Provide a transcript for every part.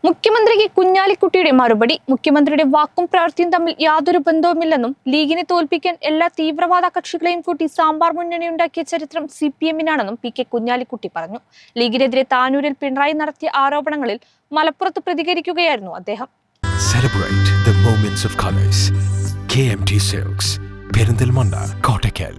മുഖ്യമന്ത്രിക്ക് കുഞ്ഞാലിക്കുട്ടിയുടെ മറുപടി. മുഖ്യമന്ത്രിയുടെ വാക്കും പ്രവൃത്തിയും തമ്മിൽ യാതൊരു ബന്ധവുമില്ലെന്നും ലീഗിനെ തോൽപ്പിക്കാൻ എല്ലാ തീവ്രവാദ കക്ഷികളെയും കൂട്ടി സാമ്പാർ മുന്നണിയുണ്ടാക്കിയ ചരിത്രം CPM-നാണെന്നും PK കുഞ്ഞാലിക്കുട്ടി പറഞ്ഞു. ലീഗിനെതിരെ താനൂരിൽ പിണറായി നടത്തിയ ആരോപണങ്ങളിൽ മലപ്പുറത്ത് പ്രതികരിക്കുകയായിരുന്നു അദ്ദേഹം. Celebrate the moments of colors. KMT Silks, Perinthalmanna, Kottakkal.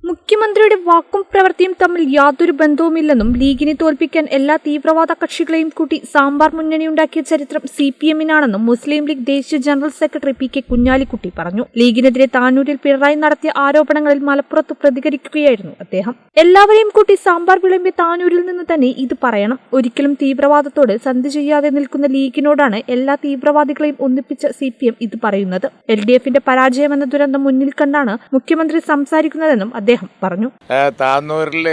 മുഖ്യമന്ത്രിയുടെ വാക്കും പ്രവൃത്തിയും തമ്മിൽ യാതൊരു ബന്ധവുമില്ലെന്നും ലീഗിനെ തോൽപ്പിക്കാൻ എല്ലാ തീവ്രവാദ കക്ഷികളെയും കൂട്ടി സാമ്പാർ മുന്നണിയുണ്ടാക്കിയ ചരിത്രം CPM-നാണെന്നും മുസ്ലിം ലീഗ് ദേശീയ ജനറൽ സെക്രട്ടറി PK കുഞ്ഞാലിക്കുട്ടി പറഞ്ഞു. ലീഗിനെതിരെ താനൂരിൽ പിണറായി നടത്തിയ ആരോപണങ്ങളിൽ മലപ്പുറത്ത് പ്രതികരിക്കുകയായിരുന്നു അദ്ദേഹം. എല്ലാവരെയും കൂട്ടി സാമ്പാർ വിളമ്പിയ താനൂരിൽ നിന്ന് തന്നെ ഇത് പറയണം. ഒരിക്കലും തീവ്രവാദത്തോട് സന്ധി ചെയ്യാതെ നിൽക്കുന്ന ലീഗിനോടാണ് എല്ലാ തീവ്രവാദികളെയും ഒന്നിപ്പിച്ച CPM ഇത് പറയുന്നത്. LDF-ന്റെ പരാജയമെന്ന ദുരന്തം മുന്നിൽ കണ്ടാണ് മുഖ്യമന്ത്രി സംസാരിക്കുന്നതെന്നും അദ്ദേഹം പറഞ്ഞു. താന്നൂരിൽ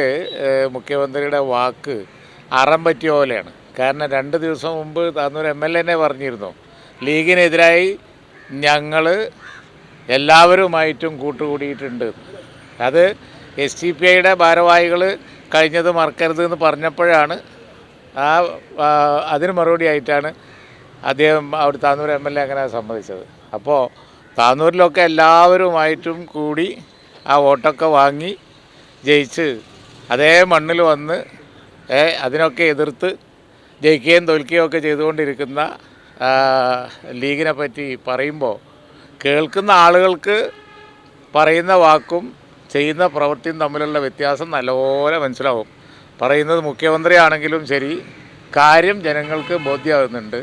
മുഖ്യമന്ത്രിയുടെ വാക്ക് അറം പറ്റിയ പോലെയാണ്. കാരണം 2 ദിവസം മുമ്പ് താന്നൂർ MLA പറഞ്ഞിരുന്നു, ലീഗിനെതിരായി ഞങ്ങൾ എല്ലാവരുമായിട്ടും കൂട്ടുകൂടിയിട്ടുണ്ട്. അത് SDPIയുടെ ഭാരവാഹികൾ കഴിഞ്ഞത് മറക്കരുത് എന്ന് പറഞ്ഞപ്പോഴാണ് അതിന് മറുപടിയായിട്ടാണ് അദ്ദേഹം അവിടെ താന്നൂർ MLA അങ്ങനെ സമ്മതിച്ചത്. അപ്പോൾ താന്നൂരിലൊക്കെ എല്ലാവരുമായിട്ടും കൂടി ആ വോട്ടൊക്കെ വാങ്ങി ജയിച്ച് അതേ മണ്ണിൽ വന്ന് അതിനൊക്കെ എതിർത്ത് ജയിക്കുകയും തോൽക്കുകയും ഒക്കെ ചെയ്തുകൊണ്ടിരിക്കുന്ന ലീഗിനെ പറ്റി പറയുമ്പോൾ കേൾക്കുന്ന ആളുകൾക്ക് പറയുന്ന വാക്കും ചെയ്യുന്ന പ്രവൃത്തിയും തമ്മിലുള്ള വ്യത്യാസം നല്ലപോലെ മനസ്സിലാവും. പറയുന്നത് മുഖ്യമന്ത്രിയാണെങ്കിലും ശരി, കാര്യം ജനങ്ങൾക്ക് ബോധ്യമാകുന്നുണ്ട്.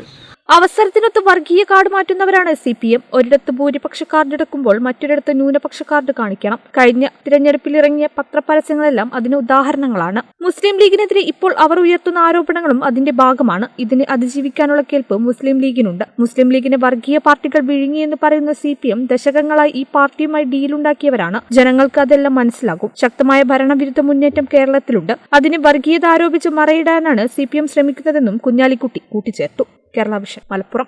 അവസരത്തിനൊത്ത് വർഗീയ കാർഡ് മാറ്റുന്നവരാണ് CPM. ഒരിടത്ത് ഭൂരിപക്ഷ കാർഡ് എടുക്കുമ്പോൾ മറ്റൊരിടത്ത് ന്യൂനപക്ഷ കാർഡ് കാണിക്കണം. കഴിഞ്ഞ തിരഞ്ഞെടുപ്പിൽ ഇറങ്ങിയ പത്രപരസ്യങ്ങളെല്ലാം അതിന് ഉദാഹരണങ്ങളാണ്. മുസ്ലിം ലീഗിനെതിരെ ഇപ്പോൾ അവർ ഉയർത്തുന്ന ആരോപണങ്ങളും അതിന്റെ ഭാഗമാണ്. ഇതിനെ അതിജീവിക്കാനുള്ള കേൾപ്പ് മുസ്ലിം ലീഗിനുണ്ട്. മുസ്ലിം ലീഗിനെ വർഗീയ പാർട്ടികൾ വിഴുങ്ങിയെന്ന് പറയുന്ന CPM ദശകങ്ങളായി ഈ പാർട്ടിയുമായി ഡീലുണ്ടാക്കിയവരാണ്. ജനങ്ങൾക്ക് അതെല്ലാം മനസ്സിലാകും. ശക്തമായ ഭരണവിരുദ്ധ മുന്നേറ്റം കേരളത്തിലുണ്ട്. അതിനെ വർഗീയത ആരോപിച്ച് മറയിടാനാണ് CPM ശ്രമിക്കുന്നതെന്നും കുഞ്ഞാലിക്കുട്ടി കൂട്ടിച്ചേർത്തു. കേരള വിഷൻ, മലപ്പുറം.